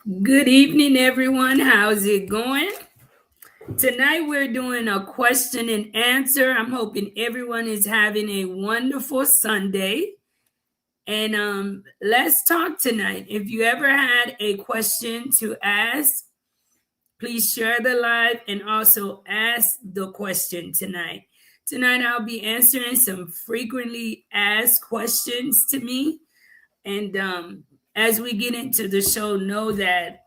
Good evening, everyone. How's it going? Tonight we're doing a question and answer. I'm hoping everyone is having a wonderful Sunday. And let's talk tonight. If you ever had a question to ask, please share the live and also ask the question tonight. Tonight I'll be answering some frequently asked questions to me. And as we get into the show, know that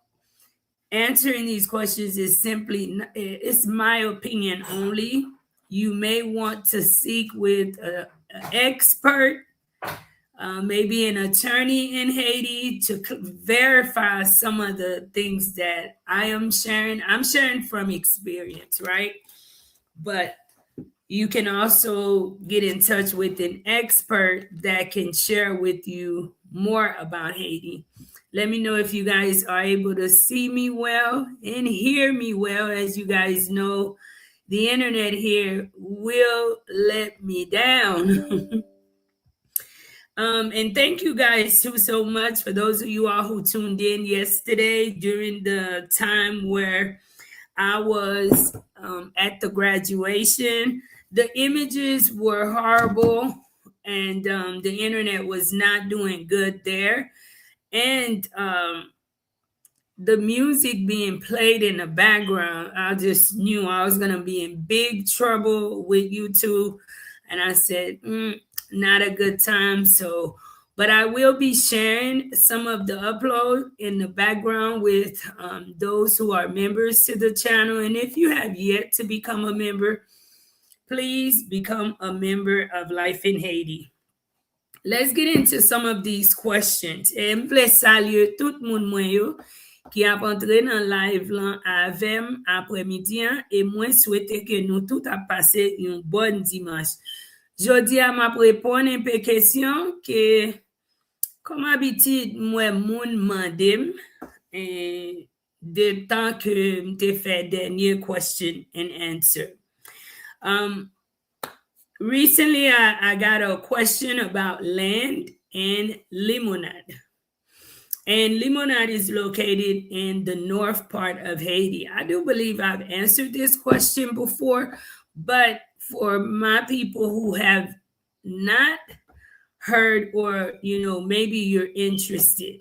answering these questions is simply it's my opinion only. You may want to seek with an expert, maybe an attorney in Haiti, to verify some of the things that I am sharing. I'm sharing from experience, right? But you can also get in touch with an expert that can share with you more about Haiti. Let me know if you guys are able to see me well and hear me well. As you guys know, the internet here will let me down. And thank you guys too so much for those of you all who tuned in yesterday during the time where I was at the graduation. The images were horrible, and the internet was not doing good there. And the music being played in the background, I just knew I was going to be in big trouble with YouTube. And I said, not a good time. So, but I will be sharing some of the upload in the background with those who are members to the channel. And if you have yet to become a member, please become a member of Life in Haiti. Let's get into some of these questions. Et m vle salye tout moun mwen yo ki ap entre nan live lan avem apre-midi an, et mwen souwete ke nou tout ap pase yon bon dimanche. Jodi a map repon un pe kesyon ke kom abitid mwen moun mandem de tan ke mte fe denye question and answer. Recently, I got a question about land and Limonade. And Limonade is located in the north part of Haiti. I do believe I've answered this question before, but for my people who have not heard, or maybe you're interested,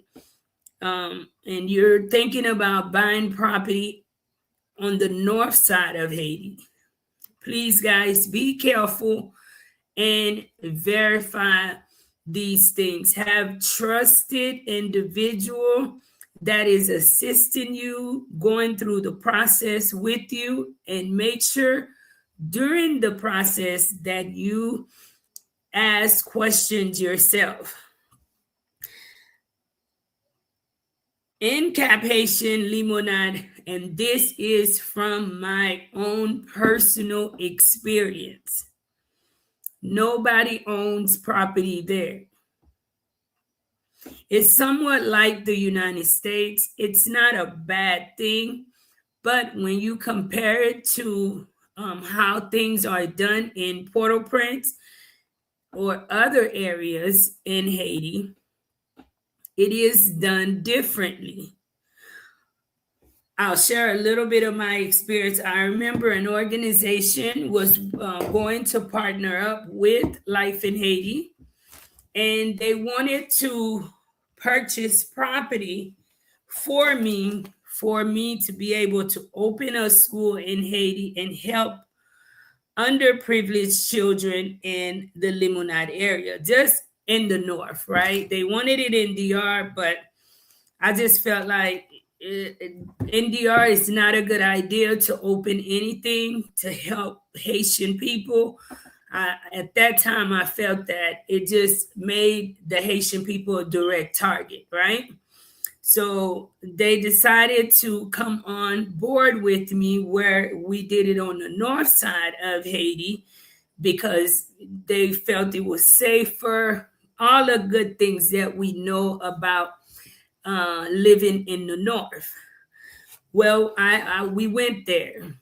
and you're thinking about buying property on the north side of Haiti, please, guys, be careful and verify these things. Have trusted individual that is assisting you, going through the process with you, and make sure during the process that you ask questions yourself. In Cap Haitian Limonade, and this is from my own personal experience, nobody owns property there. It's somewhat like the United States. It's not a bad thing, but when you compare it to how things are done in Port-au-Prince or other areas in Haiti, it is done differently. I'll share a little bit of my experience. I remember an organization was going to partner up with Life in Haiti, and they wanted to purchase property for me to be able to open a school in Haiti and help underprivileged children in the Limonade area, just in the north, right? They wanted it in DR, but I just felt like in DR is not a good idea to open anything to help Haitian people. At that time, I felt that it just made the Haitian people a direct target, right? So they decided to come on board with me where we did it on the north side of Haiti because they felt it was safer, all the good things that we know about living in the north. Well, we went there,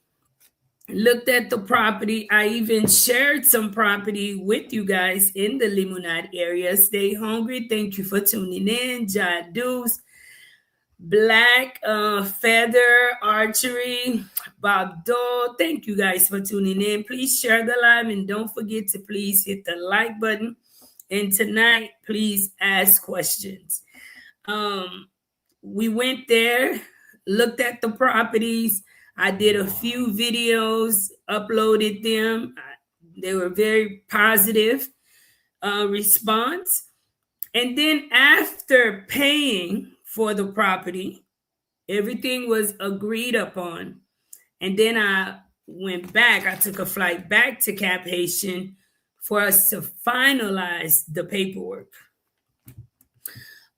looked at the property. I even shared some property with you guys in the Limonade area. Stay hungry. Thank you for tuning in. Jadus. Black Feather Archery, Bob Dole. Thank you guys for tuning in. Please share the live and don't forget to please hit the like button. And tonight, please ask questions. Um, we went there, looked at the properties. I did a few videos, uploaded them. They were very positive response. And then after paying for the property, everything was agreed upon. And then I went back, I took a flight back to Cap Haitian for us to finalize the paperwork.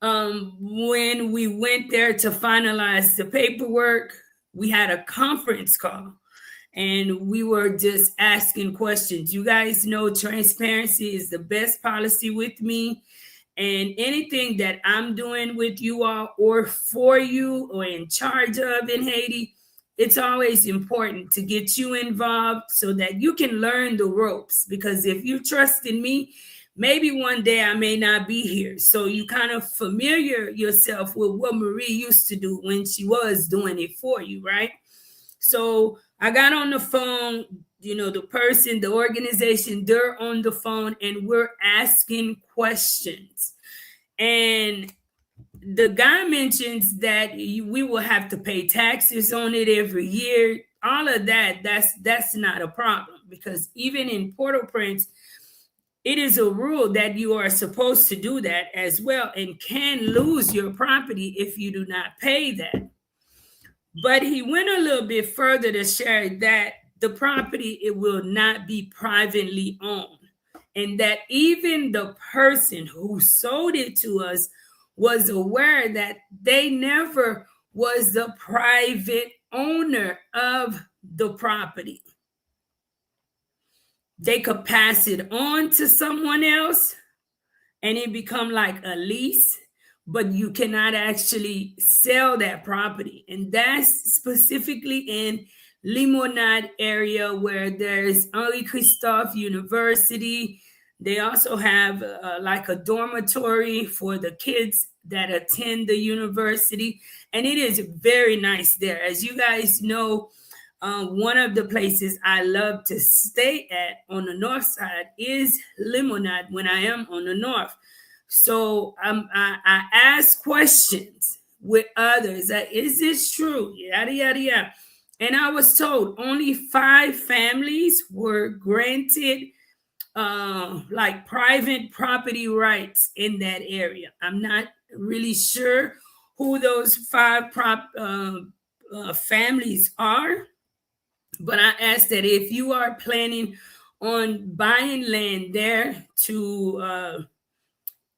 When we went there to finalize the paperwork, we had a conference call and we were just asking questions. You guys know transparency is the best policy with me. And anything that I'm doing with you all or for you or in charge of in Haiti, it's always important to get you involved so that you can learn the ropes. Because if you trust in me, maybe one day I may not be here. So you kind of familiar yourself with what Marie used to do when she was doing it for you, right? So I got on the phone, the person, the organization, they're on the phone and we're asking questions. And the guy mentions that we will have to pay taxes on it every year. All of that, that's not a problem because even in Port-au-Prince, it is a rule that you are supposed to do that as well and can lose your property if you do not pay that. But he went a little bit further to share that the property, it will not be privately owned. And that even the person who sold it to us was aware that they never was the private owner of the property. They could pass it on to someone else and it become like a lease, but you cannot actually sell that property. And that's specifically in Limonade area where there's Henri Christophe University. They also have like a dormitory for the kids that attend the university. And it is very nice there. As you guys know, one of the places I love to stay at on the north side is Limonade when I am on the north. So I ask questions with others. Is this true? Yada, yada, yada. And I was told only 5 families were granted like private property rights in that area. I'm not really sure who those 5 families are. But I ask that if you are planning on buying land there to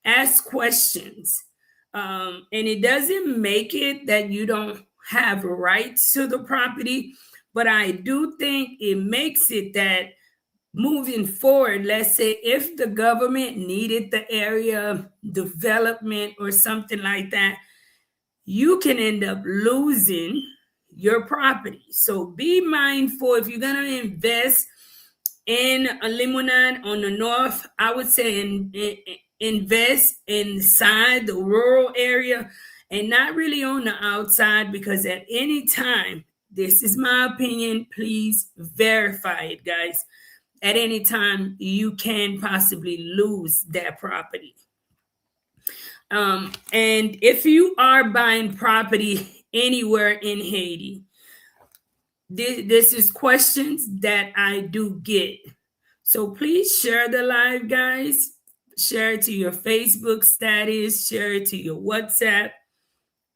ask questions. And it doesn't make it that you don't have rights to the property, but I do think it makes it that moving forward, let's say if the government needed the area development or something like that, you can end up losing your property. So be mindful if you're going to invest in a Limonade on the north. I would say invest inside the rural area and not really on the outside, because at any time, this is my opinion, please verify it, guys. At any time, you can possibly lose that property. And if you are buying property anywhere in Haiti, this is questions that I do get. So please share the live, guys. Share it to your Facebook status, share it to your WhatsApp.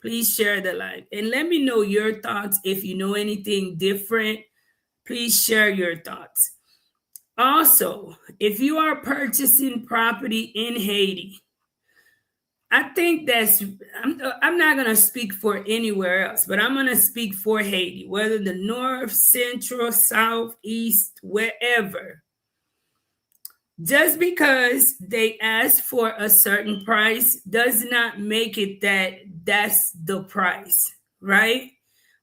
Please share the live and let me know your thoughts. If you know anything different, please share your thoughts. Also, if you are purchasing property in Haiti, I think I'm not going to speak for anywhere else, but I'm going to speak for Haiti, whether the north, central, south, east, wherever. Just because they ask for a certain price does not make it that that's the price, right?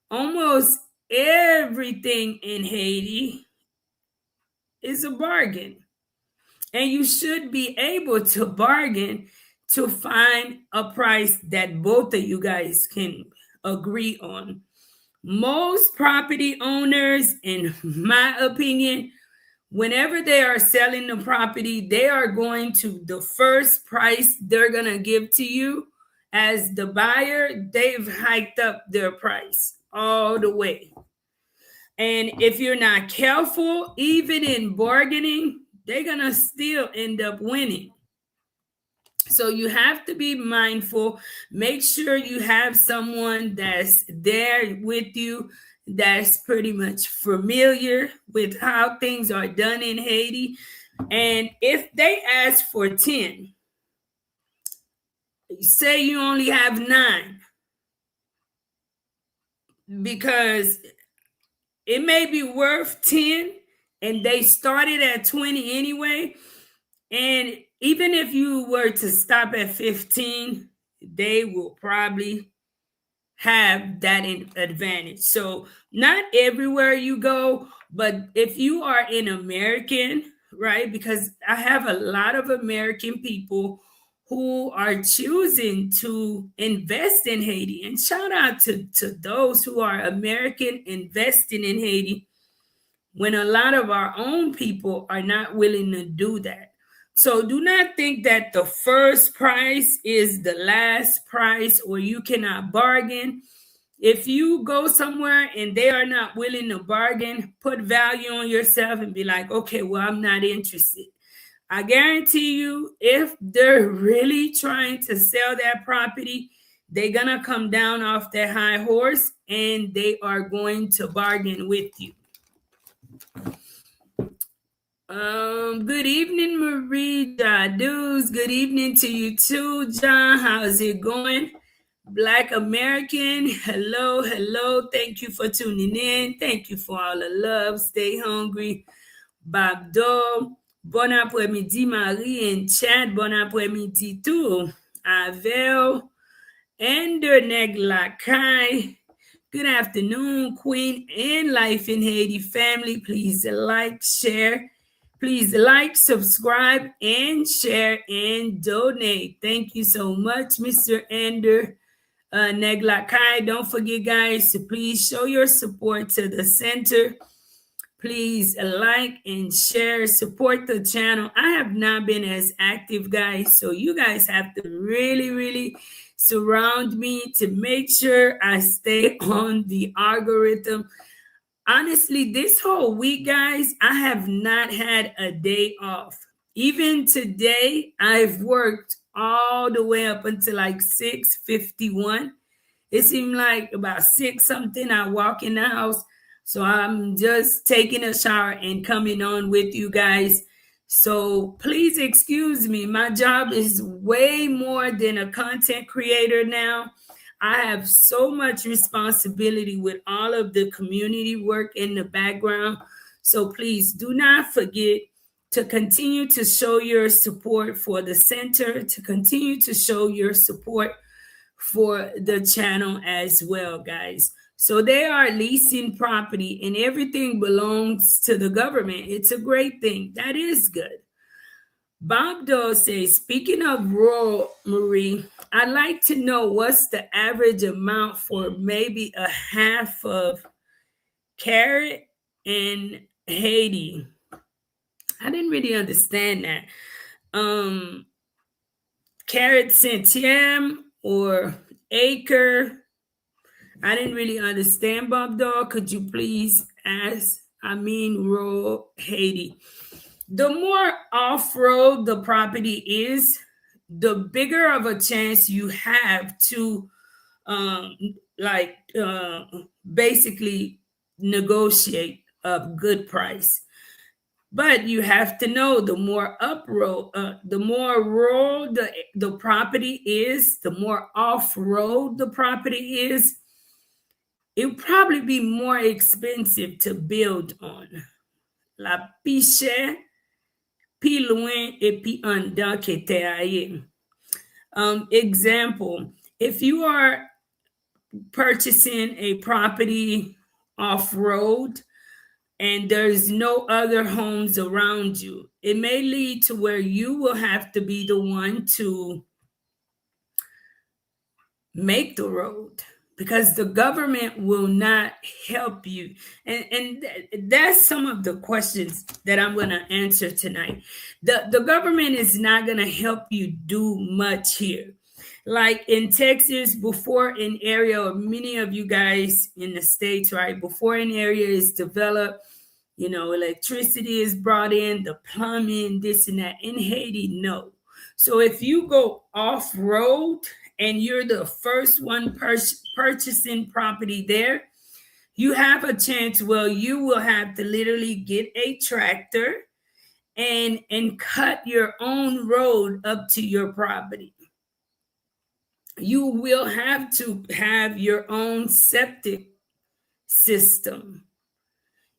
Almost everything in Haiti is a bargain. And you should be able to bargain to find a price that both of you guys can agree on. Most property owners, in my opinion, whenever they are selling the property, they are going to, the first price they're going to give to you as the buyer, they've hiked up their price all the way. And if you're not careful, even in bargaining, they're going to still end up winning. So you have to be mindful. Make sure you have someone that's there with you that's pretty much familiar with how things are done in Haiti. And if they ask for 10, say you only have 9, because it may be worth 10 and they started at 20 anyway. And even if you were to stop at 15, they will probably have that advantage. So not everywhere you go, but if you are an American, right? Because I have a lot of American people who are choosing to invest in Haiti. And shout out to those who are American investing in Haiti when a lot of our own people are not willing to do that. So do not think that the first price is the last price or you cannot bargain. If you go somewhere and they are not willing to bargain, put value on yourself and be like, okay, well, I'm not interested. I guarantee you, if they're really trying to sell that property, they're going to come down off their high horse and they are going to bargain with you. Good evening, Marie Jaduz. Good evening to you too, John. How's it going? Black American, hello, hello. Thank you for tuning in. Thank you for all the love. Stay hungry. Babdo, bon après-midi, Marie and Chad. Bon après-midi too. Avel, Enderneg Lakai. Good afternoon, Queen and Life in Haiti family. Please like, share. Please like, subscribe, and share and donate. Thank you so much, Mr. Ender Neglakai. Don't forget, guys, to please show your support to the center. Please like and share, support the channel. I have not been as active, guys, so you guys have to really, really surround me to make sure I stay on the algorithm. Honestly, this whole week, guys, I have not had a day off. Even today, I've worked all the way up until like 6:51. It seemed like about 6 something, I walk in the house. So I'm just taking a shower and coming on with you guys. So please excuse me. My job is way more than a content creator now. I have so much responsibility with all of the community work in the background. So please do not forget to continue to show your support for the center, to continue to show your support for the channel as well, guys. So they are leasing property and everything belongs to the government. It's a great thing. That is good. Bob Doe says, speaking of rural, Marie, I'd like to know what's the average amount for maybe a half of carrot in Haiti. I didn't really understand that. Carrot centième or acre. I didn't really understand, Bob Doe. Could you please ask? Rural Haiti. The more off-road the property is, the bigger of a chance you have to basically negotiate a good price. But you have to know the more the more rural the property is, the more off-road the property is, it will probably be more expensive to build on. La piche pi loin et pi en dedans que te example, if you are purchasing a property off-road and there's no other homes around you, it may lead to where you will have to be the one to make the road, because the government will not help you. And that's some of the questions that I'm going to answer tonight. The government is not going to help you do much here. Like in Texas, before an area, or many of you guys in the States, right? Before an area is developed, electricity is brought in, the plumbing, this and that. In Haiti, no. So if you go off road and you're the first one purchasing property there, you have a chance. Well, you will have to literally get a tractor and cut your own road up to your property. You will have to have your own septic system.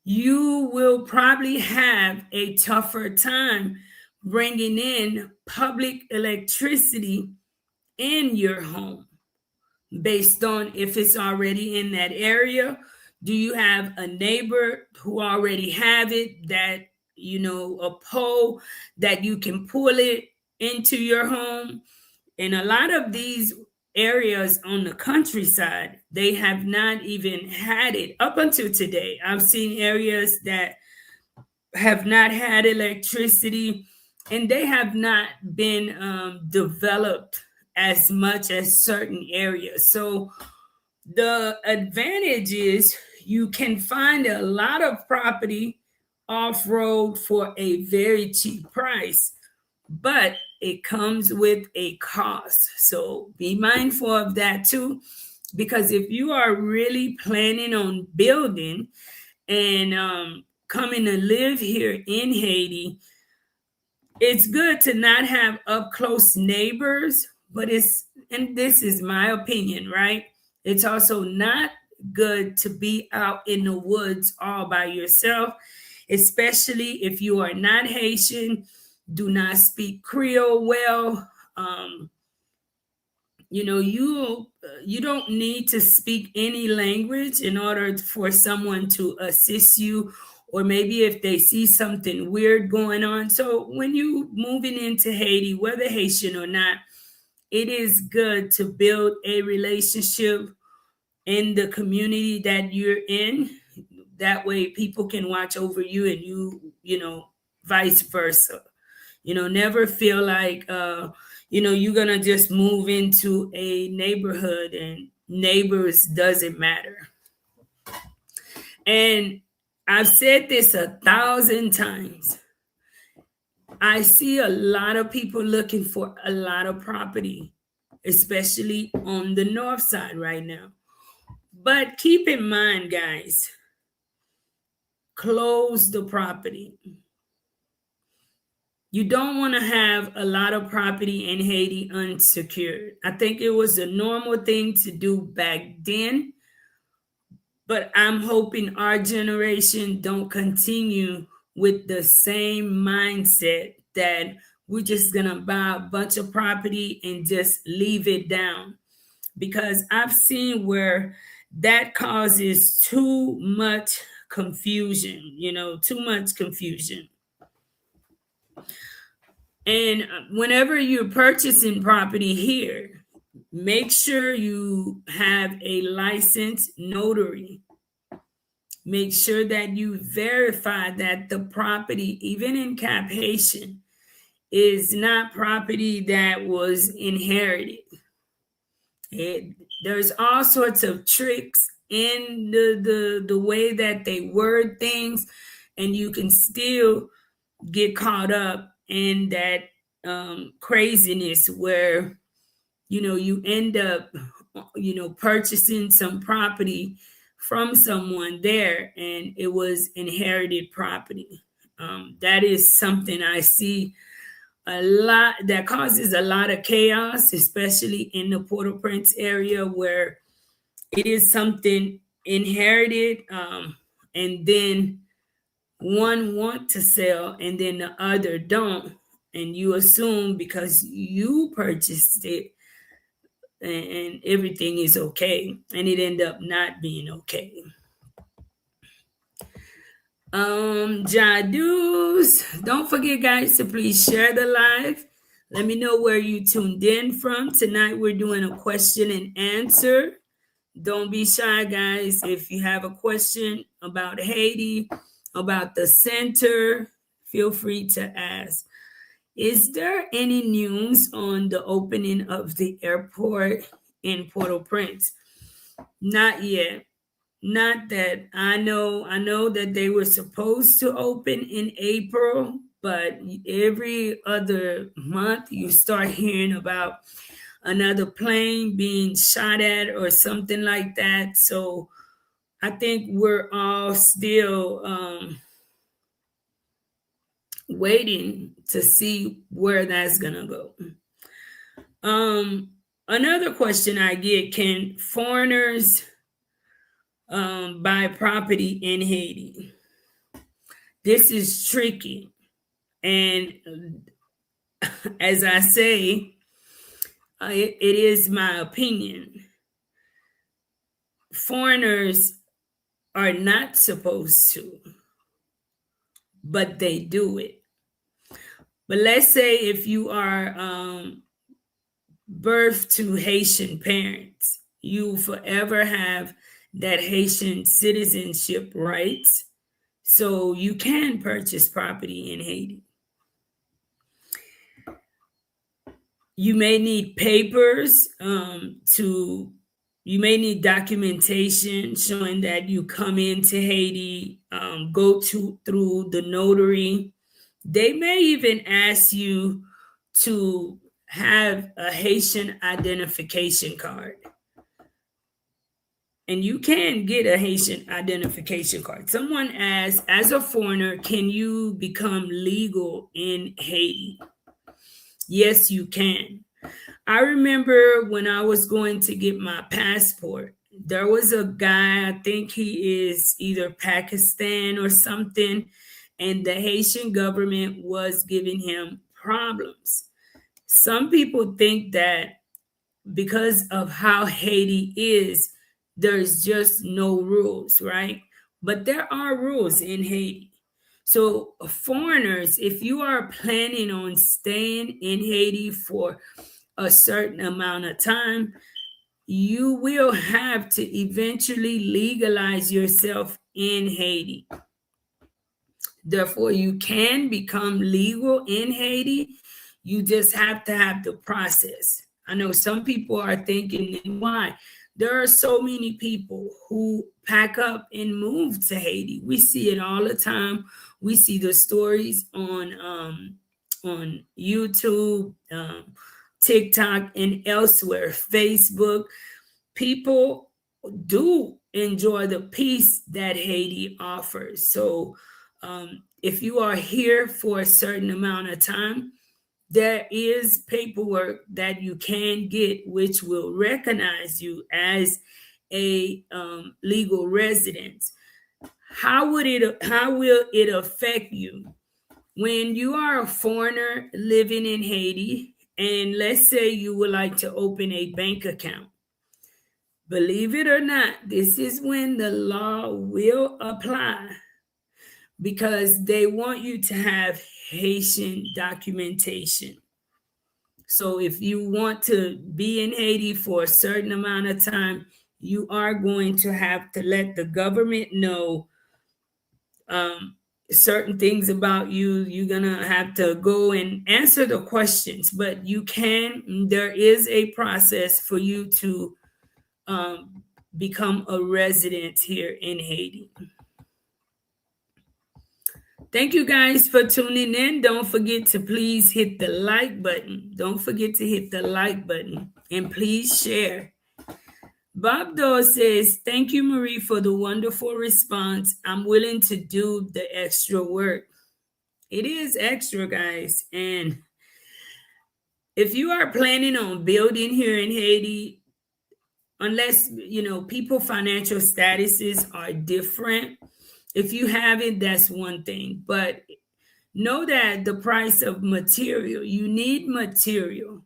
You will probably have a tougher time bringing in public electricity in your home, based on if it's already in that area. Do you have a neighbor who already have it, that a pole that you can pull it into your home? In a lot of these areas on the countryside, they have not even had it up until today. I've seen areas that have not had electricity, and they have not been developed as much as certain areas. So the advantage is you can find a lot of property off road for a very cheap price, but it comes with a cost. So be mindful of that too, because if you are really planning on building and coming to live here in Haiti, it's good to not have up close neighbors, but and this is my opinion, right? It's also not good to be out in the woods all by yourself, especially if you are not Haitian, do not speak Creole well. You don't need to speak any language in order for someone to assist you, or maybe if they see something weird going on. So when you moving into Haiti, whether Haitian or not, it is good to build a relationship in the community that you're in. That way people can watch over you, and vice versa. Never feel like you're gonna just move into a neighborhood and neighbors doesn't matter. And I've said this 1,000 times. I see a lot of people looking for a lot of property, especially on the north side right now. But keep in mind, guys, close the property. You don't want to have a lot of property in Haiti unsecured. I think it was a normal thing to do back then, but I'm hoping our generation don't continue with the same mindset that we're just going to buy a bunch of property and just leave it down. Because I've seen where that causes too much confusion, too much confusion. And whenever you're purchasing property here, make sure you have a licensed notary. Make sure that you verify that the property, even in Cap Haitian, is not property that was inherited. There's all sorts of tricks in the way that they word things, and you can still get caught up in that craziness where you end up purchasing some property from someone there and it was inherited property. That is something I see a lot, that causes a lot of chaos, especially in the Port-au-Prince area, where it is something inherited, and then one want to sell and then the other don't, and you assume because you purchased it and everything is okay, and it end up not being okay. Jadus, don't forget, guys, to please share the live, Let me know where you tuned in from. Tonight we're doing a question and answer. Don't be shy, guys. If you have a question about Haiti, about the center, feel free to ask. Is there any news on the opening of the airport in Port-au-Prince? Not yet. Not that I know. I know that they were supposed to open in April, but every other month you start hearing about another plane being shot at or something like that. So I think we're all still waiting to see where that's gonna go. Another question I get: can foreigners buy property in Haiti? This is tricky, and as I say, it is my opinion. Foreigners are not supposed to, but they do it. But let's say if you are birthed to Haitian parents, you forever have that Haitian citizenship rights, so you can purchase property in Haiti. You may need papers you may need documentation showing that you come into Haiti, go to through the notary. They may even ask you to have a Haitian identification card. And you can get a Haitian identification card. Someone asked, as a foreigner, can you become legal in Haiti? Yes, you can. I remember when I was going to get my passport, there was a guy, I think he is either Pakistan or something, and the Haitian government was giving him problems. Some people think that because of how Haiti is, there's just no rules, right? But there are rules in Haiti. So, foreigners, if you are planning on staying in Haiti for a certain amount of time, you will have to eventually legalize yourself in Haiti. Therefore, you can become legal in Haiti. You just have to have the process. I know some people are thinking, why? There are so many people who pack up and move to Haiti. We see it all the time. We see the stories on YouTube, TikTok, and elsewhere, Facebook. People do enjoy the peace that Haiti offers. So, if you are here for a certain amount of time, there is paperwork that you can get which will recognize you as a legal resident. How will it affect you when you are a foreigner living in Haiti, and let's say you would like to open a bank account? Believe it or not, this is when the law will apply, because they want you to have Haitian documentation. So if you want to be in Haiti for a certain amount of time, you are going to have to let the government know um, certain things about you. You're going to have to go and answer the questions, but there is a process for you to become a resident here in Haiti. Thank you guys for tuning in. Don't forget to please hit the like button. Don't forget to hit the like button, and please share. Bob Dawes says, thank you, Marie, for the wonderful response. I'm willing to do the extra work. It is extra, guys. And if you are planning on building here in Haiti, unless, people financial statuses are different. If you have it, that's one thing. But know that the price of material, you need material.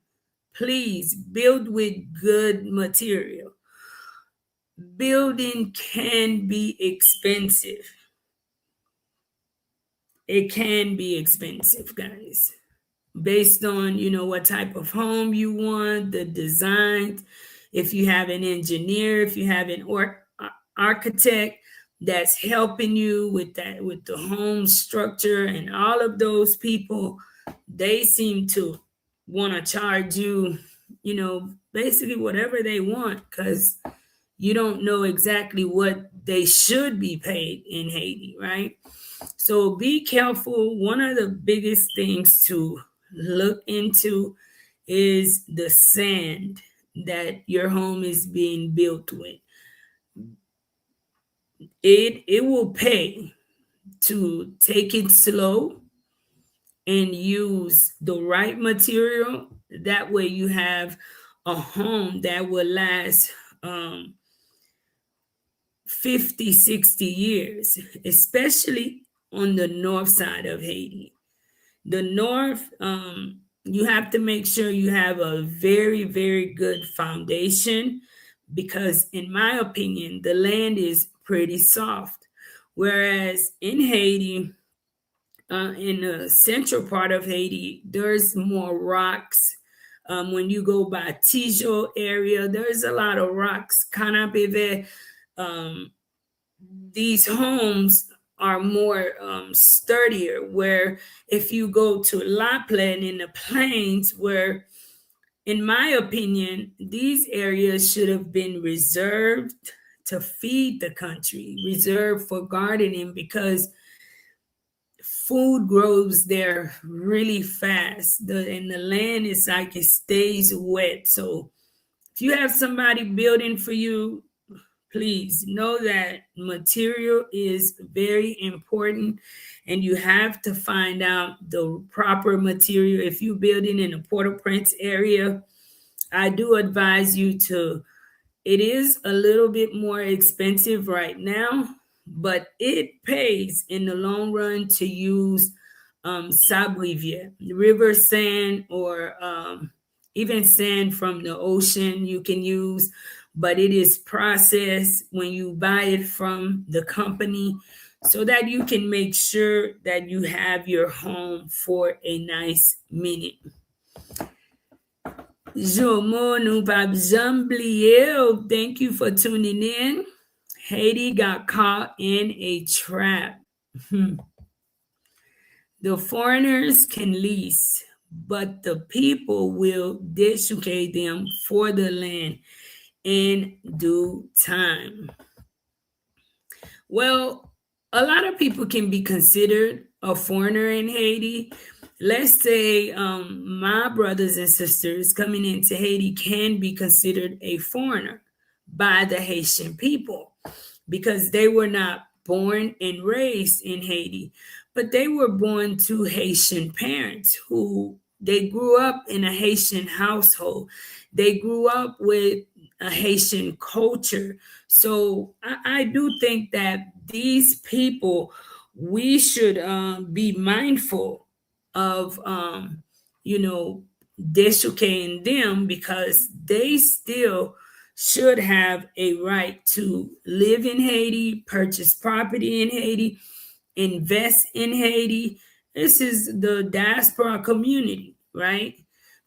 Please build with good material. Building can be expensive. It can be expensive, guys. based on, what type of home you want, the design. If you have an engineer, if you have an architect that's helping you with that, with the home structure, and all of those people, they seem to want to charge you, basically whatever they want, because you don't know exactly what they should be paid in Haiti, right? So be careful. One of the biggest things to look into is the sand that your home is being built with. It will pay to take it slow and use the right material. That way you have a home that will last um, 50, 60 years, especially on the north side of Haiti. The north, you have to make sure you have a very, very good foundation, because, in my opinion, the land is pretty soft. Whereas in Haiti, in the central part of Haiti, there's more rocks. When you go by Tijo area, there's a lot of rocks. Canapé, um, these homes are more sturdier. Where if you go to La Plaine in the plains, where, in my opinion, these areas should have been reserved to feed the country, reserved for gardening, because food grows there really fast. And the land is like it stays wet. So if you have somebody building for you, please know that material is very important, and you have to find out the proper material. If you're building in the Port-au-Prince area, I do advise you to, it is a little bit more expensive right now, but it pays in the long run to use sablivier, river sand, or even sand from the ocean you can use, but it is processed when you buy it from the company, so that you can make sure that you have your home for a nice minute. Jomo Nupabjambliel, thank you for tuning in. Haiti got caught in a trap. The foreigners can lease, but the people will desiccate them for the land in due time. Well, a lot of people can be considered a foreigner in Haiti. Let's say my brothers and sisters coming into Haiti can be considered a foreigner by the Haitian people, because they were not born and raised in Haiti, but they were born to Haitian parents who, they grew up in a Haitian household. They grew up with a Haitian culture. So I do think that these people, we should be mindful of, you know, deshucating them, because they still should have a right to live in Haiti, purchase property in Haiti, invest in Haiti. This is the diaspora community, right?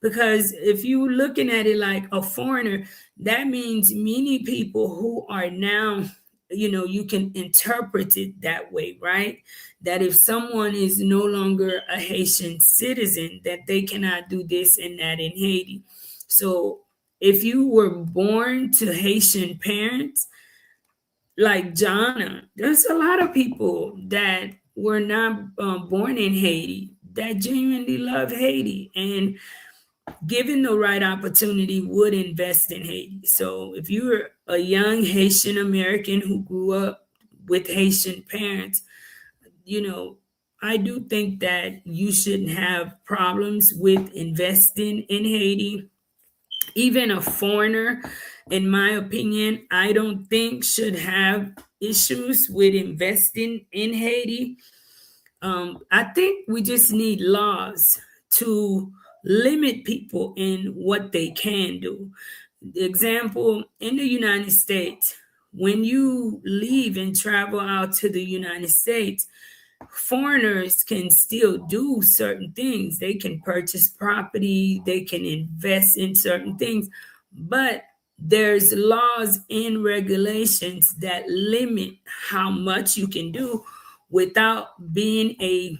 Because if you're looking at it like a foreigner, that means many people who are now, you can interpret it that way, right? That if someone is no longer a Haitian citizen, that they cannot do this and that in Haiti. So if you were born to Haitian parents, like Jana, there's a lot of people that were not born in Haiti that genuinely love Haiti, and given the right opportunity would invest in Haiti. So if you're a young Haitian American who grew up with Haitian parents, I do think that you shouldn't have problems with investing in Haiti. Even a foreigner, in my opinion, I don't think should have issues with investing in Haiti. I think we just need laws to limit people in what they can do. The example, in the United States, when you leave and travel out to the United States, foreigners can still do certain things. They can purchase property, they can invest in certain things, but there's laws and regulations that limit how much you can do without being a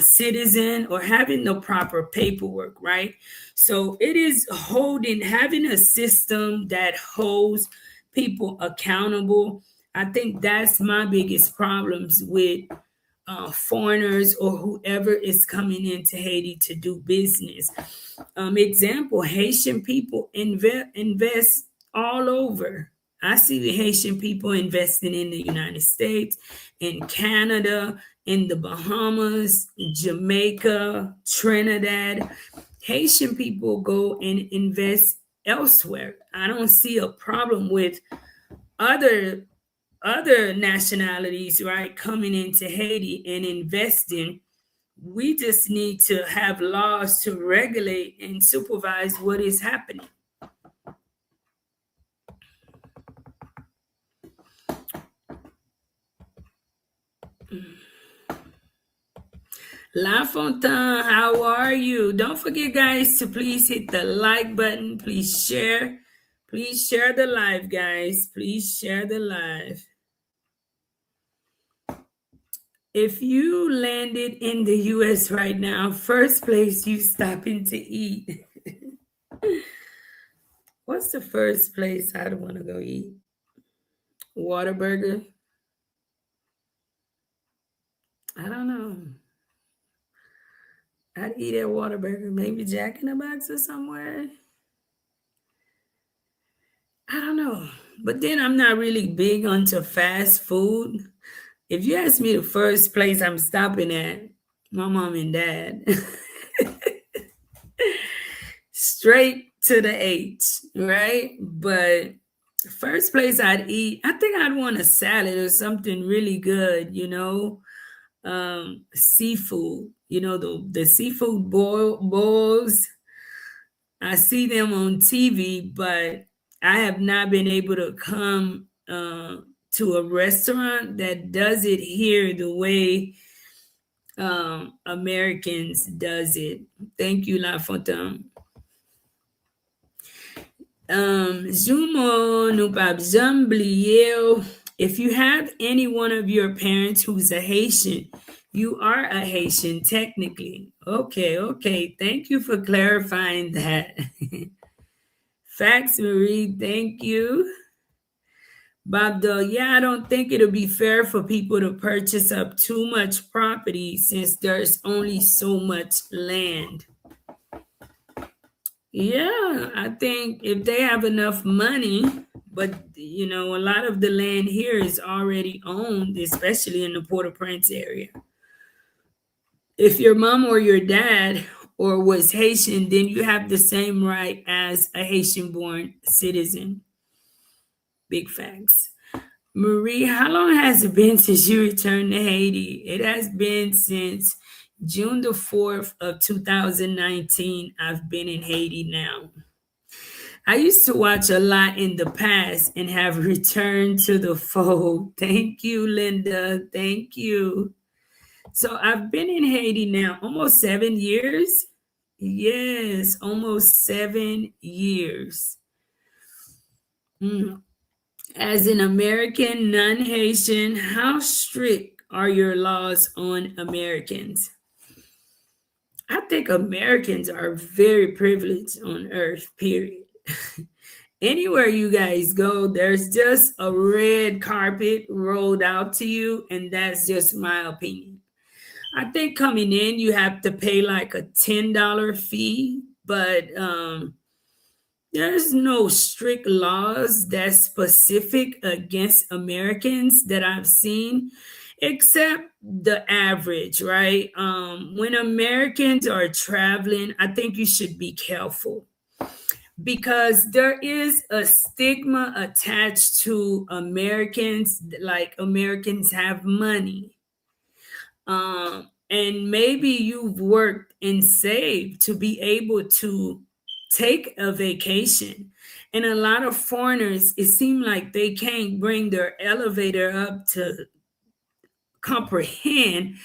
citizen or having the proper paperwork, right? So it is having a system that holds people accountable. I think that's my biggest problems with foreigners or whoever is coming into Haiti to do business. Example, Haitian people invest all over. I see the Haitian people investing in the United States, in Canada, in the Bahamas, Jamaica, Trinidad. Haitian people go and invest elsewhere. I don't see a problem with other nationalities, right, coming into Haiti and investing. We just need to have laws to regulate and supervise what is happening. La Fontaine, how are you? Don't forget, guys, to please hit the like button. Please share. Please share the live, guys. Please share the live. If you landed in the US right now, first place you stopping to eat. What's the first place I'd want to go eat? Whataburger? I don't know. I'd eat at Whataburger, maybe Jack in the Box or somewhere. I don't know. But then I'm not really big onto fast food. If you ask me the first place I'm stopping at, my mom and dad. Straight to the H, right? But first place I'd eat, I think I'd want a salad or something really good, seafood, the seafood bowls. I see them on TV, but I have not been able to come to a restaurant that does it here the way Americans does it. Thank you, La Fontaine. Zumo Nupab Zambliel. If you have any one of your parents who's a Haitian, you are a Haitian technically. Okay. Thank you for clarifying that. Facts, Marie. Thank you. Babdo, yeah, I don't think it'll be fair for people to purchase up too much property since there's only so much land. Yeah, I think if they have enough money, but a lot of the land here is already owned, especially in the Port-au-Prince area. If your mom or your dad or was Haitian, then you have the same right as a Haitian-born citizen. Big facts. Marie, how long has it been since you returned to Haiti? It has been since June the 4th of 2019. I've been in Haiti now. I used to watch a lot in the past and have returned to the fold. Thank you, Linda. Thank you. So I've been in Haiti now almost 7 years. Yes, almost 7 years. As an American non-Haitian, how strict are your laws on Americans? I think Americans are very privileged on earth, period. Anywhere you guys go, there's just a red carpet rolled out to you, and that's just my opinion. I think coming in, you have to pay like a $10 fee, but there's no strict laws that's specific against Americans that I've seen, except the average, right? When Americans are traveling, I think you should be careful because there is a stigma attached to Americans, like Americans have money. And maybe you've worked and saved to be able to take a vacation. And a lot of foreigners, it seems like they can't bring their elevator up to comprehend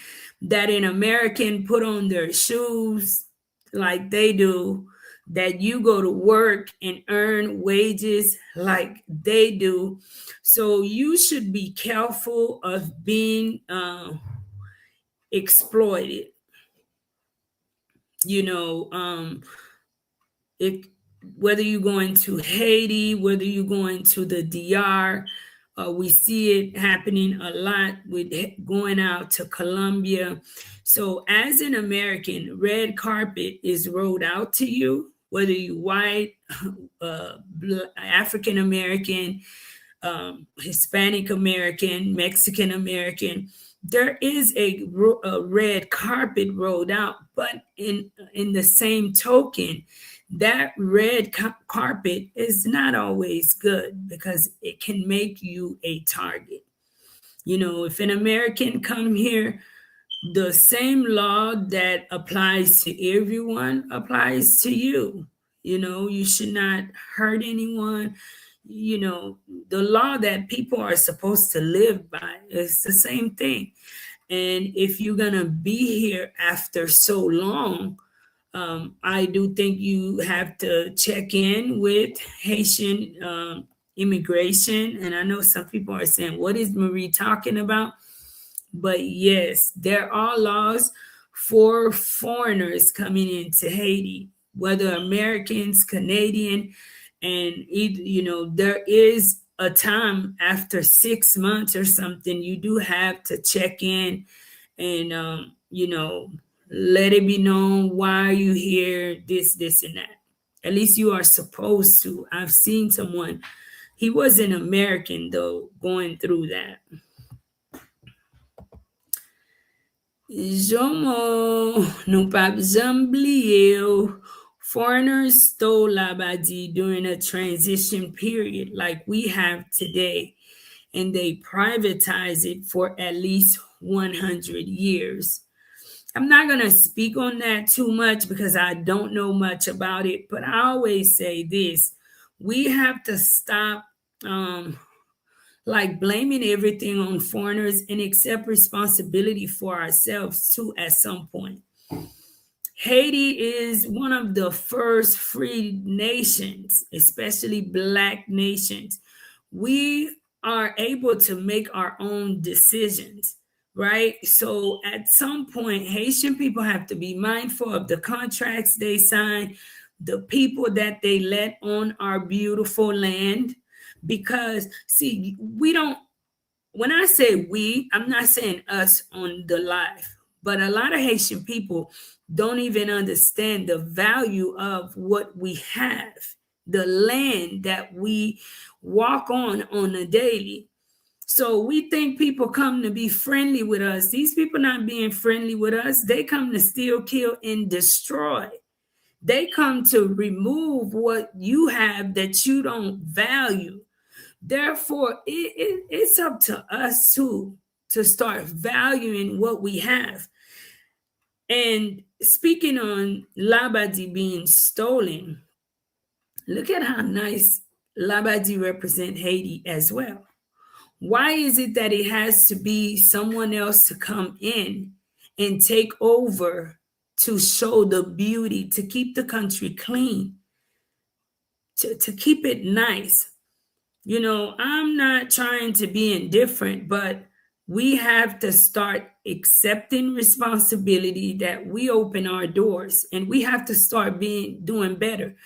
that an American put on their shoes like they do, that you go to work and earn wages like they do. So you should be careful of being exploited. You know, it, whether you're going to Haiti, whether you're going to the DR, we see it happening a lot with going out to Colombia. So, as an American, red carpet is rolled out to you, whether you white, African American, Hispanic American, Mexican American. There is a red carpet rolled out, but in the same token, that red carpet is not always good because it can make you a target. You know, if an American come here, the same law that applies to everyone applies to you. You know, you should not hurt anyone. You know, the law that people are supposed to live by is the same thing. And if you're going to be here after so long, I do think you have to check in with Haitian immigration. And I know some people are saying, what is Marie talking about? But yes, there are laws for foreigners coming into Haiti, whether Americans, Canadian, and you know, there is a time after 6 months or something, you do have to check in and you know, let it be known why you here, this, and that. At least you are supposed to. I've seen someone, he was an American though, going through that. Jomo, nou pap jambliye yo. Foreigners stole Labadi during a transition period like we have today, and they privatized it for at least 100 years. I'm not going to speak on that too much because I don't know much about it, but I always say this: we have to stop like blaming everything on foreigners and accept responsibility for ourselves too at some point. Haiti is one of the first free nations, especially Black nations. We are able to make our own decisions, right? So at some point, Haitian people have to be mindful of the contracts they sign, the people that they let on our beautiful land. Because, see, we don't, when I say we, I'm not saying us on the live, but a lot of Haitian people don't even understand the value of what we have, the land that we walk on a daily. So we think people come to be friendly with us. These people not being friendly with us. They come to steal, kill, and destroy. They come to remove what you have that you don't value. Therefore, it's up to us too to start valuing what we have. And speaking on Labadi being stolen, look at how nice Labadi represent Haiti as well. Why is it that it has to be someone else to come in and take over to show the beauty, to keep the country clean, to keep it nice? You know, I'm not trying to be indifferent, but we have to start accepting responsibility that we open our doors, and we have to start doing better.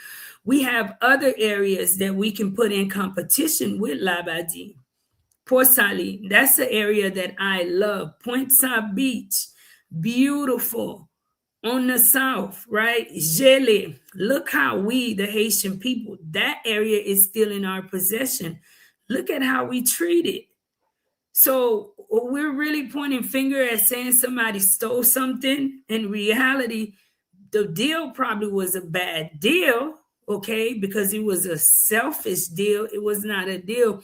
We have other areas that we can put in competition with Labadi. Port Salut, that's the area that I love. Point Saint Beach, beautiful. On the south, right? Gele, look how we, the Haitian people, that area is still in our possession. Look at how we treat it. So we're really pointing finger at saying somebody stole something. In reality, the deal probably was a bad deal, okay, because it was a selfish deal. It was not a deal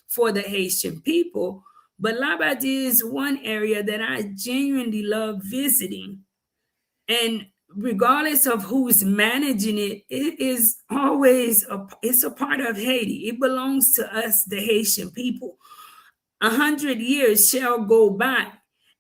for the Haitian people. But Labadie is one area that I genuinely love visiting. And regardless of who's managing it, it is always it's a part of Haiti. It belongs to us, the Haitian people. 100 years shall go by,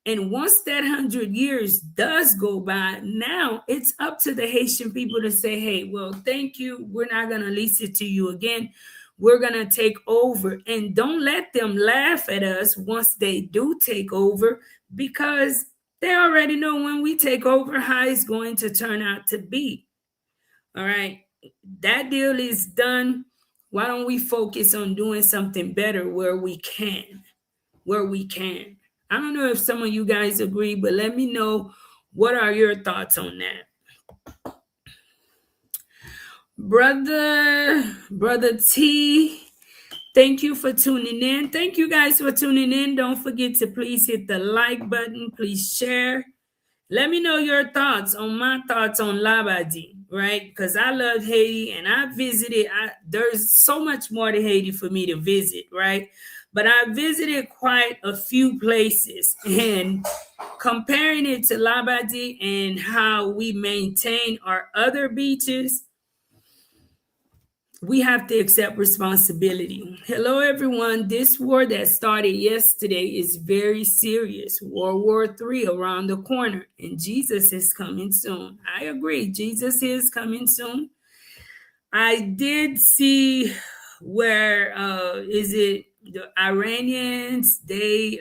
And once that 100 years does go by, now it's up to the Haitian people to say, hey, well, thank you. We're not going to lease it to you again. We're going to take over. And don't let them laugh at us once they do take over, because they already know when we take over how it's going to turn out to be. All right. That deal is done. Why don't we focus on doing something better where we can? Where we can. I don't know if some of you guys agree, but let me know, what are your thoughts on that? Brother T, thank you for tuning in. Thank you guys for tuning in. Don't forget to please hit the like button. Please share. Let me know your thoughts on my thoughts on Labadie, right? Because I love Haiti and I visited. There's so much more to Haiti for me to visit, right? But I visited quite a few places, and comparing it to Labadie and how we maintain our other beaches, we have to accept responsibility. Hello, everyone. This war that started yesterday is very serious. World War III around the corner, and Jesus is coming soon. I agree. Jesus is coming soon. I did see where is it the Iranians, they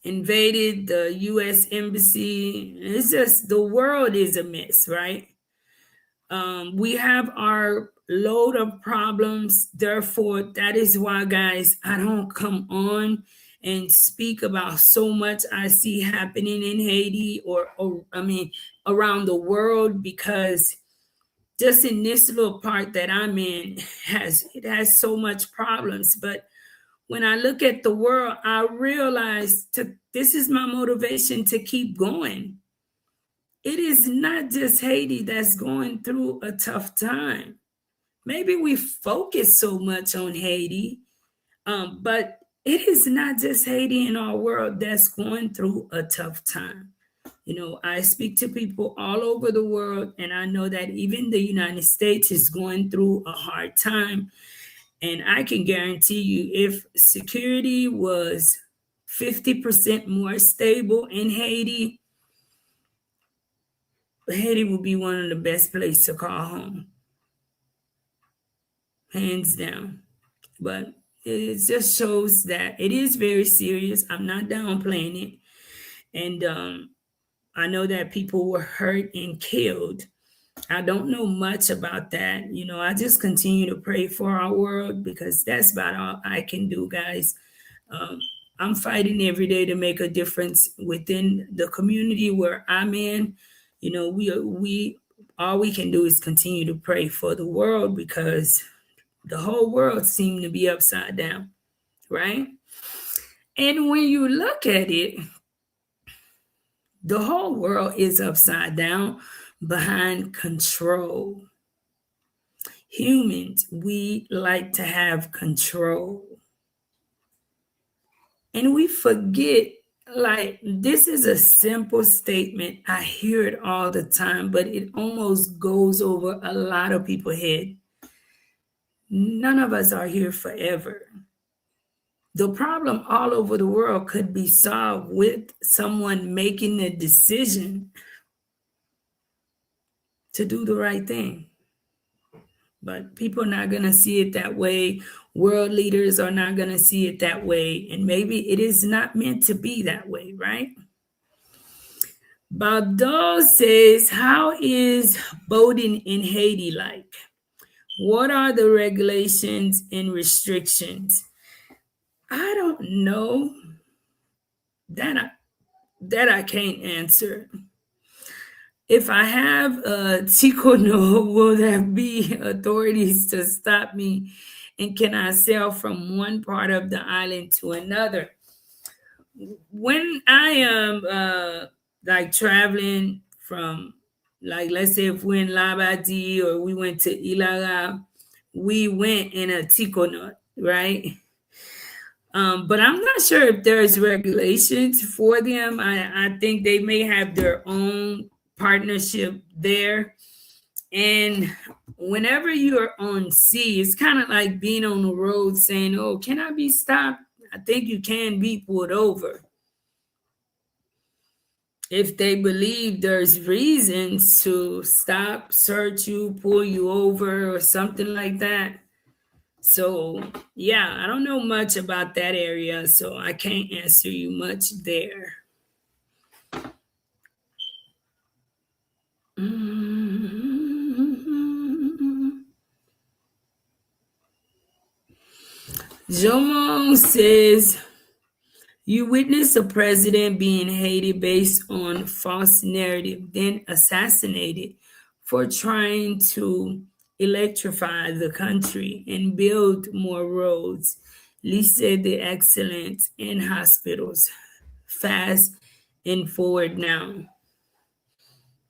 invaded the US embassy. It's just, the world is a mess, right? We have our load of problems. Therefore, that is why, guys, I don't come on and speak about so much I see happening in Haiti, or I mean, around the world, because just in this little part that I'm in, has so much problems. But when I look at the world, I realize this is my motivation to keep going. It is not just Haiti that's going through a tough time. Maybe we focus so much on Haiti, but it is not just Haiti in our world that's going through a tough time. You know, I speak to people all over the world, and I know that even the United States is going through a hard time. And I can guarantee you, if security was 50% more stable in Haiti, Haiti would be one of the best places to call home, hands down. But it just shows that it is very serious. I'm not downplaying it. And I know that people were hurt and killed. I don't know much about that. You know, I just continue to pray for our world, because that's about all I can do, guys. Um, I'm fighting every day to make a difference within the community where I'm in. You know, we all we can do is continue to pray for the world, because the whole world seemed to be upside down, right? And when you look at it, the whole world is upside down behind control. Humans, we like to have control. And we forget, like, this is a simple statement. I hear it all the time, but it almost goes over a lot of people's head. None of us are here forever. The problem all over the world could be solved with someone making the decision to do the right thing. But people are not going to see it that way. World leaders are not going to see it that way. And maybe it is not meant to be that way, right? Baldo says, how is boating in Haiti like? What are the regulations and restrictions? I don't know. That I can't answer. If I have a Ticono, will there be authorities to stop me? And can I sail from one part of the island to another? When I am like traveling from, like, let's say if we're in Labadie or we went to Ilaga, we went in a Ticono, right? But I'm not sure if there's regulations for them. I think they may have their own partnership there. And whenever you're on sea, it's kind of like being on the road saying, oh, can I be stopped? I think you can be pulled over if they believe there's reasons to stop, search you, pull you over, or something like that. So, yeah, I don't know much about that area, so I can't answer you much there. Jomon says, you witness a president being hated based on false narrative, then assassinated for trying to electrify the country and build more roads. Lee said the excellence in hospitals, fast and forward now.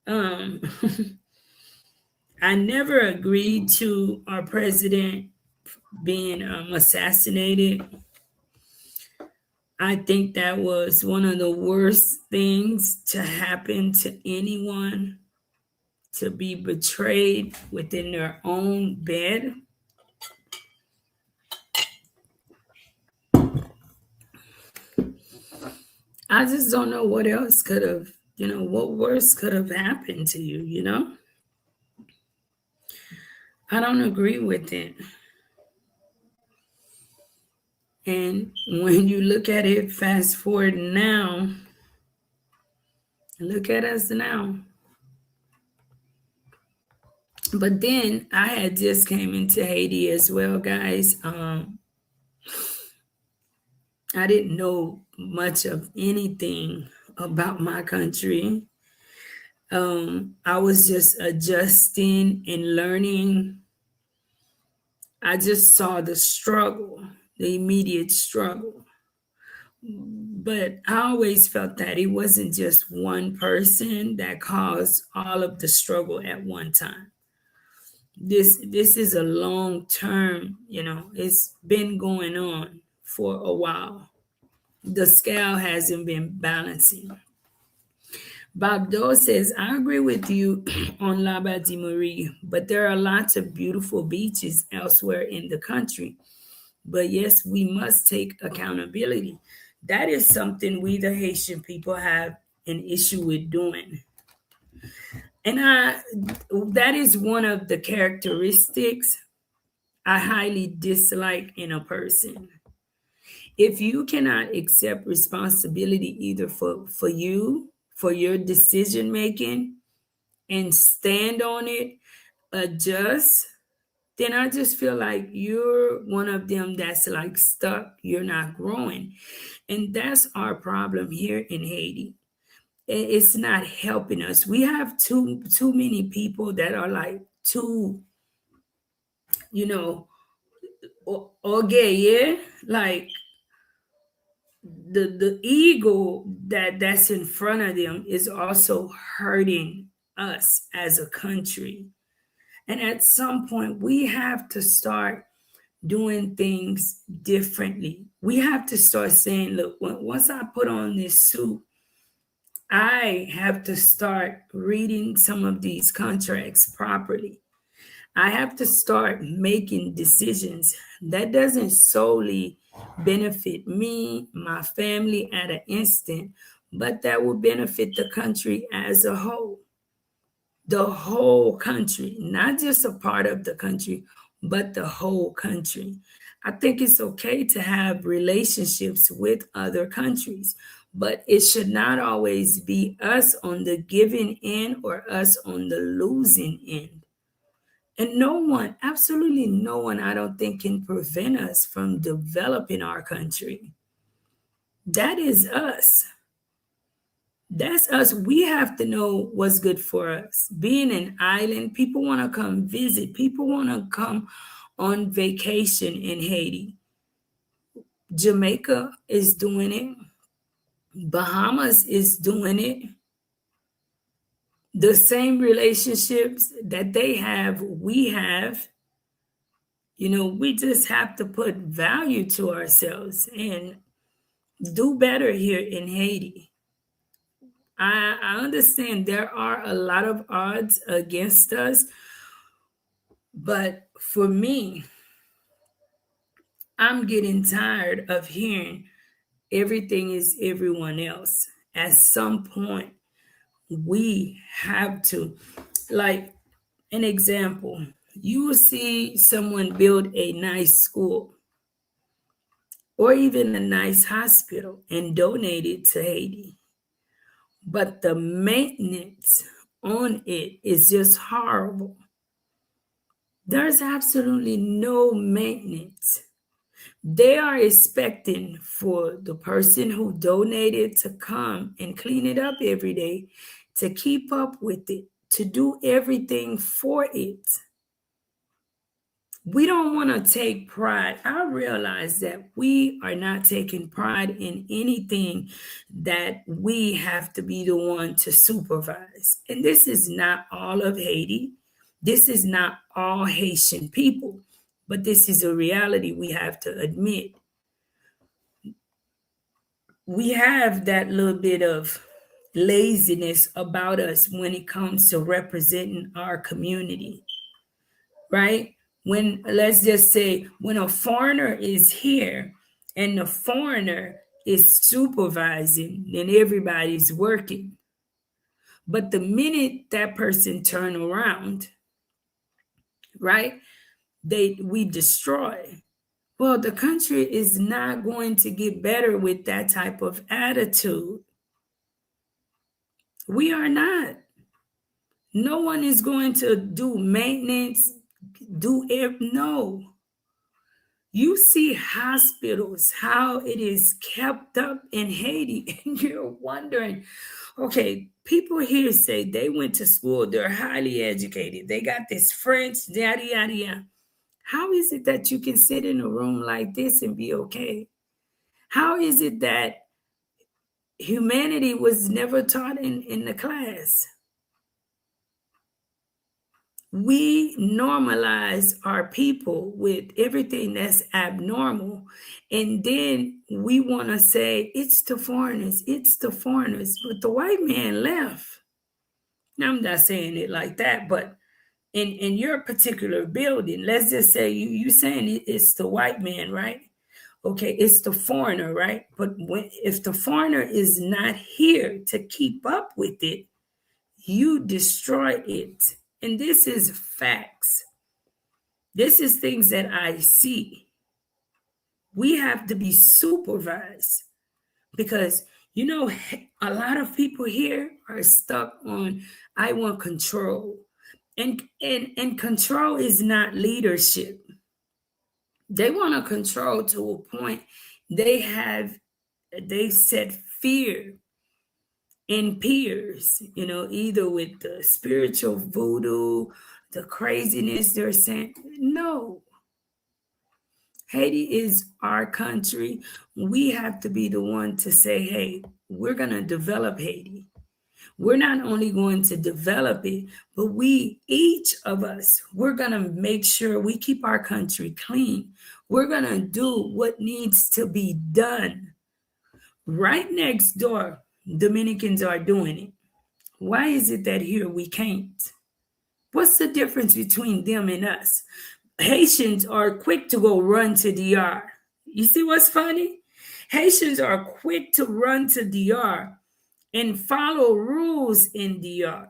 Um, I never agreed to our president being assassinated. I think that was one of the worst things to happen to anyone, to be betrayed within their own bed. I just don't know what else could have, what worse could have happened to you. I don't agree with it. And when you look at it, fast forward now, look at us now. But then I had just came into Haiti as well, guys. I didn't know much of anything about my country. I was just adjusting and learning. I just saw the struggle, the immediate struggle. But I always felt that it wasn't just one person that caused all of the struggle at one time. This is a long term, it's been going on for a while. The scale hasn't been balancing. Bob Dole says, I agree with you on Laba di Marie, but there are lots of beautiful beaches elsewhere in the country. But yes, we must take accountability. That is something we, the Haitian people, have an issue with doing. And that is one of the characteristics I highly dislike in a person. If you cannot accept responsibility either for you, for your decision making, and stand on it, adjust, then I just feel like you're one of them that's like stuck. You're not growing. And that's our problem here in Haiti. It's not helping us. We have too many people that are like too, you know, okay, yeah, like the ego that's in front of them is also hurting us as a country. And at some point, we have to start doing things differently. We have to start saying, look, once I put on this suit, I have to start reading some of these contracts properly. I have to start making decisions that doesn't solely benefit me, my family at an instant, but that will benefit the country as a whole. The whole country, not just a part of the country, but the whole country. I think it's okay to have relationships with other countries, but it should not always be us on the giving end or us on the losing end. And no one, absolutely no one, I don't think can prevent us from developing our country. That is us. That's us. We have to know what's good for us. Being an island, people want to come visit, people want to come on vacation in Haiti. Jamaica is doing it, Bahamas is doing it. The same relationships that they have, we have. We just have to put value to ourselves and do better here in Haiti. I understand there are a lot of odds against us, but for me, I'm getting tired of hearing everything is everyone else. At some point, we have to, like, an example, you will see someone build a nice school or even a nice hospital and donate it to Haiti. But the maintenance on it is just horrible. There's absolutely no maintenance. They are expecting for the person who donated to come and clean it up every day, to keep up with it, to do everything for it. We don't want to take pride. I realize that we are not taking pride in anything that we have to be the one to supervise. And this is not all of Haiti. This is not all Haitian people, but this is a reality we have to admit. We have that little bit of laziness about us when it comes to representing our community, right? When, let's just say, when a foreigner is here and the foreigner is supervising, then everybody's working. But the minute that person turn around, right, we destroy. Well, the country is not going to get better with that type of attitude. We are not. No one is going to do maintenance, no. You see hospitals, how it is kept up in Haiti, and you're wondering, okay, people here say they went to school, they're highly educated, they got this French, yada, yada, yada. How is it that you can sit in a room like this and be okay? How is it that humanity was never taught in the class? We normalize our people with everything that's abnormal. And then we want to say, it's the foreigners, it's the foreigners. But the white man left. Now, I'm not saying it like that, but in your particular building, let's just say you saying it's the white man, right? Okay, it's the foreigner, right? But if the foreigner is not here to keep up with it, you destroy it. And this is facts. This is things that I see. We have to be supervised because, a lot of people here are stuck on, I want control. And control is not leadership. They want to control to a point they set fear in peers, either with the spiritual voodoo, the craziness they're saying. No. Haiti is our country. We have to be the one to say, hey, we're going to develop Haiti. We're not only going to develop it, but each of us, we're going to make sure we keep our country clean. We're going to do what needs to be done. Right next door, Dominicans are doing it. Why is it that here we can't? What's the difference between them and us? Haitians are quick to go run to DR. You see what's funny? Haitians are quick to run to DR and follow rules in DR.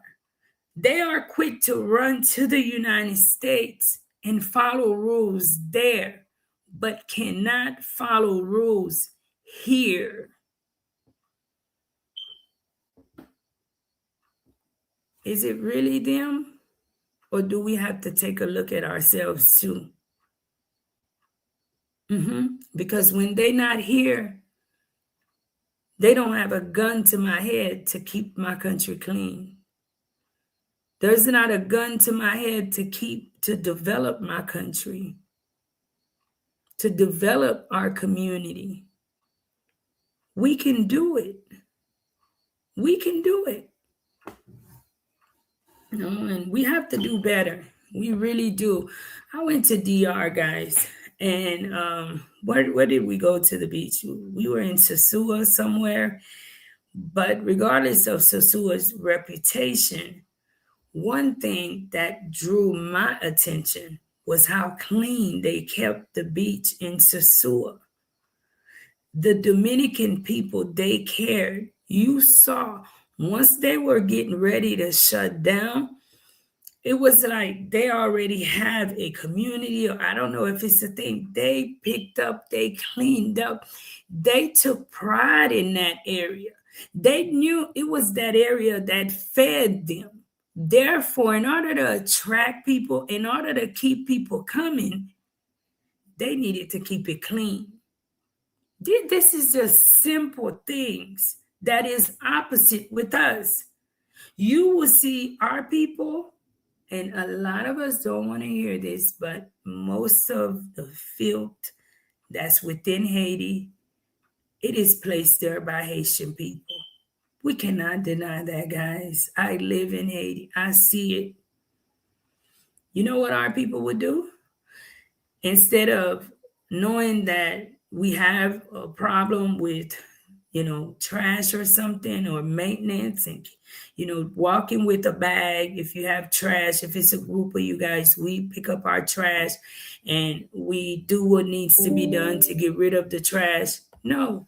They are quick to run to the United States and follow rules there, but cannot follow rules here. Is it really them? Or do we have to take a look at ourselves too? Because when they're not here, they don't have a gun to my head to keep my country clean. There's not a gun to my head to develop my country, to develop our community. We can do it. We can do it. And we have to do better. We really do. I went to DR, guys, and where did we go to the beach? We were in Sosua somewhere, but regardless of Sosua's reputation, one thing that drew my attention was how clean they kept the beach in Sosua. The Dominican people, they cared. You saw once they were getting ready to shut down, it was like they already have a community, or I don't know if it's a thing. They picked up, they cleaned up, they took pride in that area. They knew it was that area that fed them. Therefore, in order to attract people, in order to keep people coming, they needed to keep it clean. This is just simple things that is opposite with us. You will see our people, and a lot of us don't want to hear this, but most of the filth that's within Haiti, it is placed there by Haitian people. We cannot deny that, guys. I live in Haiti. I see it. You know what our people would do? Instead of knowing that we have a problem with trash or something, or maintenance, and walking with a bag. If you have trash, if it's a group of you guys, we pick up our trash and we do what needs to be done to get rid of the trash. No,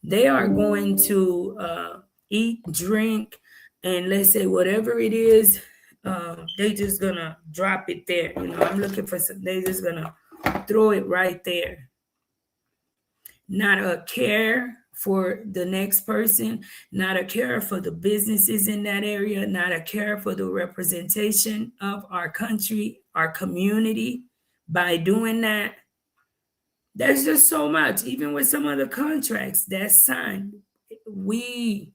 they are going to eat, drink, and let's say whatever it is, they just gonna drop it there. I'm looking for some, they just gonna throw it right there. Not a care for the next person, not a care for the businesses in that area, not a care for the representation of our country, our community. By doing that, there's just so much. Even with some of the contracts that's signed, we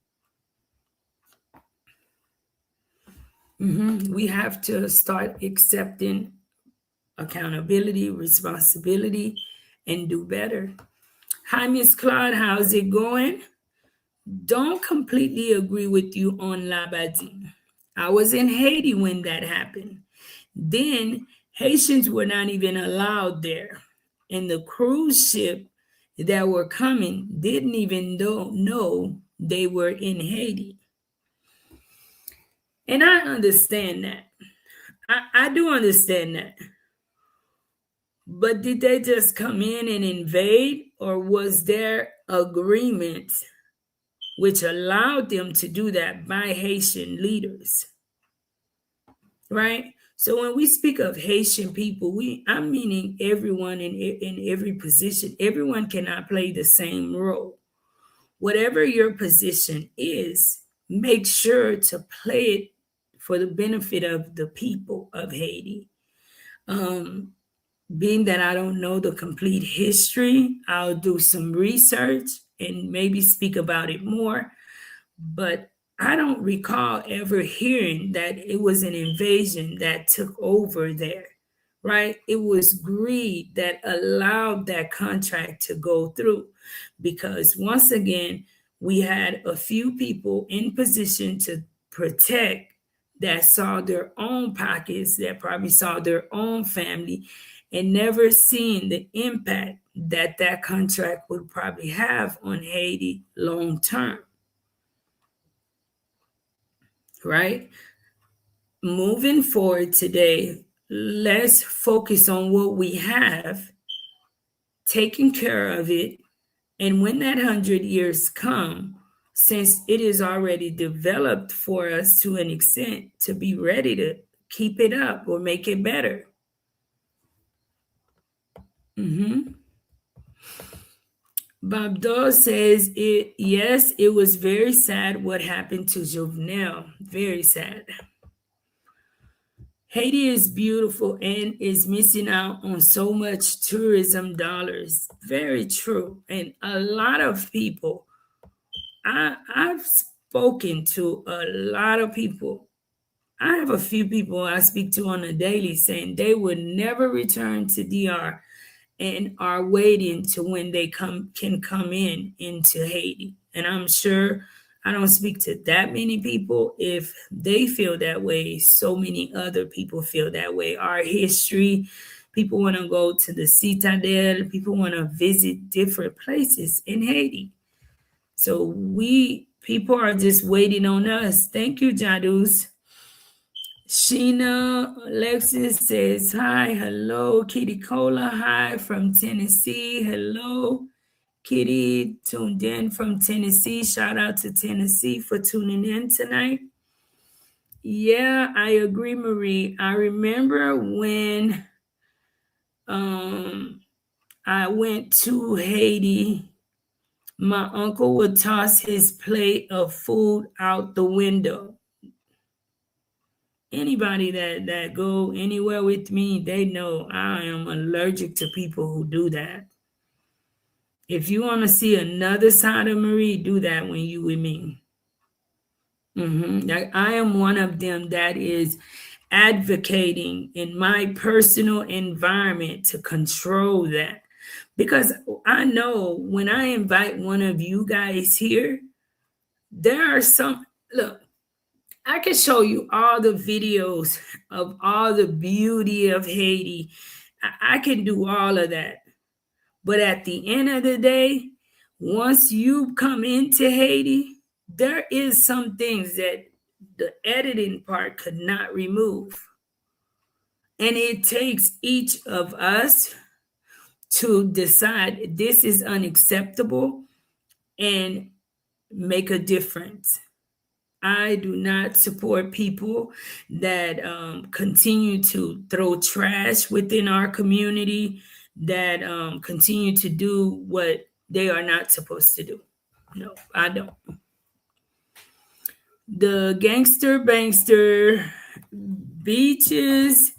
we have to start accepting accountability, responsibility, and do better. Hi, Miss Claude, how's it going? Don't completely agree with you on Labadie. I was in Haiti when that happened. Then Haitians were not even allowed there. And the cruise ship that were coming didn't even know they were in Haiti. And I understand that. I do understand that. But did they just come in and invade, or was there agreement which allowed them to do that by Haitian leaders? Right? So when we speak of Haitian people, I'm meaning everyone in every position. Everyone cannot play the same role. Whatever your position is, make sure to play it for the benefit of the people of Haiti. Being that I don't know the complete history, I'll do some research and maybe speak about it more. But I don't recall ever hearing that it was an invasion that took over there, right? It was greed that allowed that contract to go through, because once again, we had a few people in position to protect that saw their own pockets, that probably saw their own family, and never seen the impact that that contract would probably have on Haiti long term. Right? Moving forward today, let's focus on what we have, taking care of it, and when that 100 years come, since it is already developed for us to an extent, to be ready to keep it up or make it better. Bob Dawes says it. Yes, it was very sad what happened to Jovenel. Very sad. Haiti is beautiful and is missing out on so much tourism dollars. Very true. And a lot of people, I've spoken to a lot of people. I have a few people I speak to on a daily saying they would never return to DR and are waiting to when they can come into Haiti. And I'm sure I don't speak to that many people. If they feel that way, so many other people feel that way. Our history, people want to go to the Citadel, people want to visit different places in Haiti. So people are just waiting on us. Thank you, Jadus. Sheena Alexis says hi, hello. Kitty Cola, hi from Tennessee, hello. Kitty tuned in from Tennessee. Shout out to Tennessee for tuning in tonight. Yeah, I agree, Marie. I remember when um I went to Haiti, my uncle would toss his plate of food out the window. Anybody that go anywhere with me, they know I am allergic to people who do that. If you want to see another side of Marie, do that when you with me. I am one of them that is advocating in my personal environment to control that. Because I know when I invite one of you guys here, there are some, look, I can show you all the videos of all the beauty of Haiti. I can do all of that. But at the end of the day, once you come into Haiti, there is some things that the editing part could not remove. And it takes each of us to decide this is unacceptable and make a difference. I do not support people that continue to throw trash within our community, that continue to do what they are not supposed to do. No, I don't. The gangster bankster beaches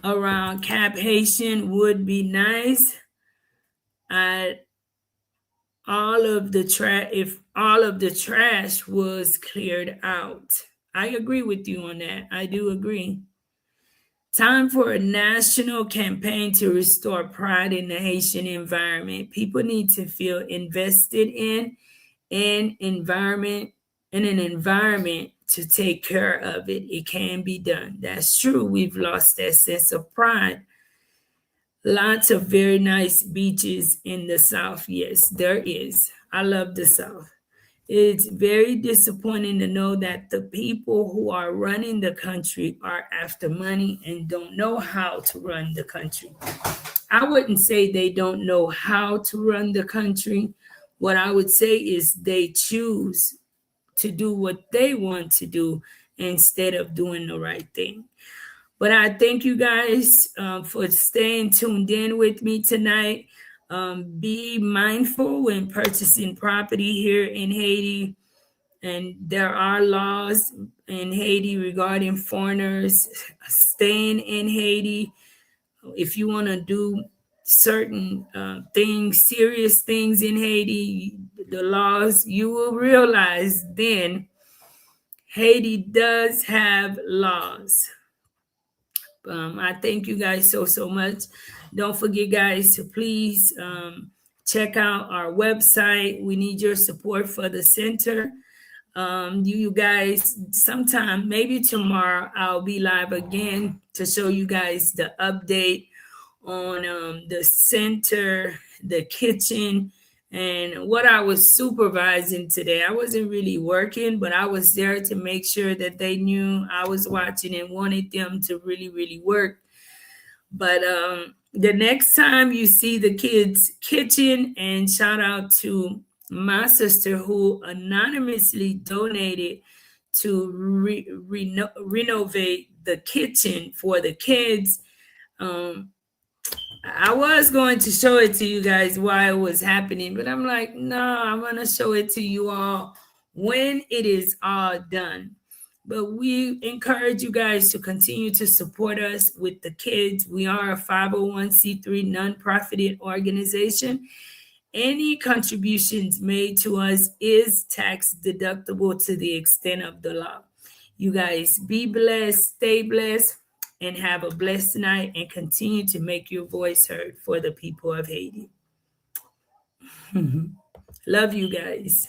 around Cap Haitian would be nice. I all of the trash if all of the trash was cleared out. I agree with you on that. I do agree. Time for a national campaign to restore pride in the Haitian environment. People need to feel invested in environment in an environment to take care of it. It can be done. That's true. We've lost that sense of pride. Lots of very nice beaches in the South. Yes, there is. I love the South. It's very disappointing to know that the people who are running the country are after money and don't know how to run the country. I wouldn't say they don't know how to run the country. What I would say is they choose to do what they want to do instead of doing the right thing. But I thank you guys for staying tuned in with me tonight. Be mindful when purchasing property here in Haiti. And there are laws in Haiti regarding foreigners staying in Haiti. If you want to do certain things, serious things in Haiti, the laws, you will realize then Haiti does have laws. I thank you guys so much. Don't forget, guys, to please check out our website. We need your support for the center. You guys, sometime maybe tomorrow, I'll be live again to show you guys the update on the center, the kitchen, and what I was supervising today. I wasn't really working, but I was there to make sure that they knew I was watching and wanted them to really work. But the next time you see the kids' kitchen, and shout out to my sister who anonymously donated to renovate the kitchen for the kids. I was going to show it to you guys while it was happening, but I'm like, no, I'm going to show it to you all when it is all done. But we encourage you guys to continue to support us with the kids. We are a 501c3 nonprofit organization. Any contributions made to us is tax deductible to the extent of the law. You guys be blessed, stay blessed, and have a blessed night, and continue to make your voice heard for the people of Haiti. Love you guys.